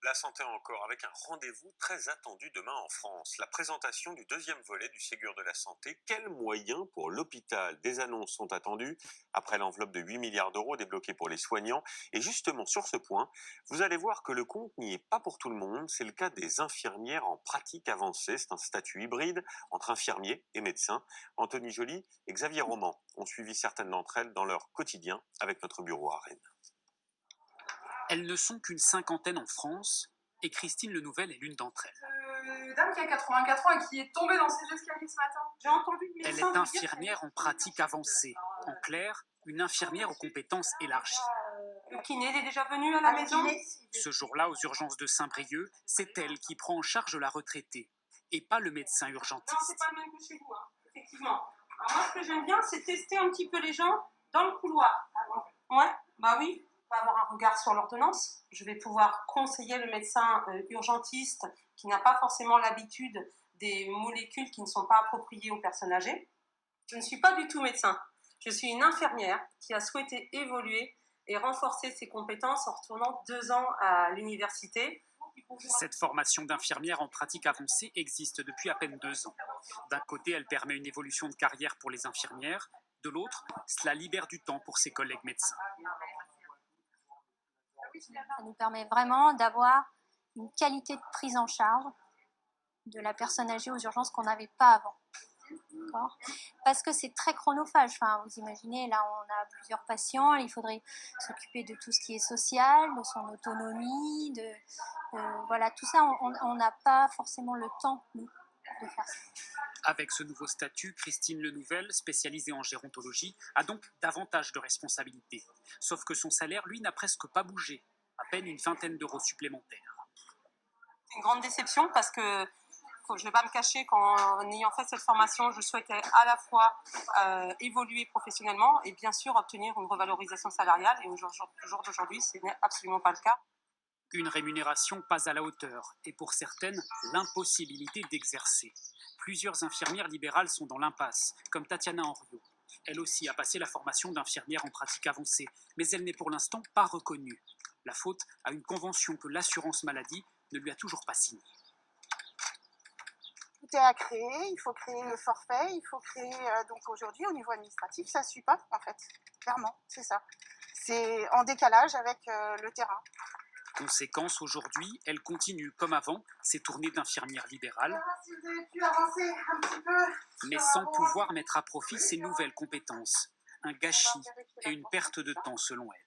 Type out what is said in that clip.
La santé encore, avec un rendez-vous très attendu demain en France. La présentation du deuxième volet du Ségur de la santé. Quels moyens pour l'hôpital? Des annonces sont attendues après l'enveloppe de 8 milliards d'euros débloquée pour les soignants. Et justement sur ce point, vous allez voir que le compte n'y est pas pour tout le monde. C'est le cas des infirmières en pratique avancée. C'est un statut hybride entre infirmiers et médecins. Anthony Joly et Xavier Roman ont suivi certaines d'entre elles dans leur quotidien avec notre bureau à Rennes. Elles ne sont qu'une cinquantaine en France, et Christine Lenouvel est l'une d'entre elles. Dame qui a 84 ans et qui est tombée dans ses escaliers ce matin. J'ai entendu le médecin. Elle est infirmière en pratique avancée. En clair, une infirmière aux compétences élargies. Le kiné, il est déjà venu à la maison. Ce jour-là, aux urgences de Saint-Brieuc, c'est elle qui prend en charge la retraitée, et pas le médecin urgentiste. Non, c'est pas le même que chez vous, hein, effectivement. Alors moi, ce que j'aime bien, c'est tester un petit peu les gens dans le couloir. Ouais, bah oui. On va avoir un regard sur l'ordonnance. Je vais pouvoir conseiller le médecin urgentiste qui n'a pas forcément l'habitude des molécules qui ne sont pas appropriées aux personnes âgées. Je ne suis pas du tout médecin. Je suis une infirmière qui a souhaité évoluer et renforcer ses compétences en retournant 2 ans à l'université. Cette formation d'infirmière en pratique avancée existe depuis à peine 2 ans. D'un côté, elle permet une évolution de carrière pour les infirmières. De l'autre, cela libère du temps pour ses collègues médecins. Ça nous permet vraiment d'avoir une qualité de prise en charge de la personne âgée aux urgences qu'on n'avait pas avant. Parce que c'est très chronophage. Enfin, vous imaginez, là, on a plusieurs patients, il faudrait s'occuper de tout ce qui est social, de son autonomie, voilà, tout ça, on n'a pas forcément le temps, nous, de faire ça. Avec ce nouveau statut, Christine Lenouvel, spécialisée en gérontologie, a donc davantage de responsabilités. Sauf que son salaire, lui, n'a presque pas bougé, à peine une vingtaine d'euros supplémentaires. C'est une grande déception parce que je ne vais pas me cacher qu'en ayant fait cette formation, je souhaitais à la fois évoluer professionnellement et bien sûr obtenir une revalorisation salariale. Et au jour d'aujourd'hui, ce n'est absolument pas le cas. Une rémunération pas à la hauteur et pour certaines, l'impossibilité d'exercer. Plusieurs infirmières libérales sont dans l'impasse, comme Tatiana Henriot. Elle aussi a passé la formation d'infirmière en pratique avancée, mais elle n'est pour l'instant pas reconnue. La faute à une convention que l'assurance maladie ne lui a toujours pas signée. Tout est à créer, il faut créer le forfait, il faut créer... donc aujourd'hui, au niveau administratif, ça ne suit pas, en fait. Clairement, c'est ça. C'est en décalage avec le terrain. Conséquence, aujourd'hui, elle continue, comme avant, ses tournées d'infirmière libérale, Si vous avez pu avancer un petit peu... mais sans pouvoir mettre à profit ses nouvelles compétences. Un gâchis et une perte de temps, selon elle.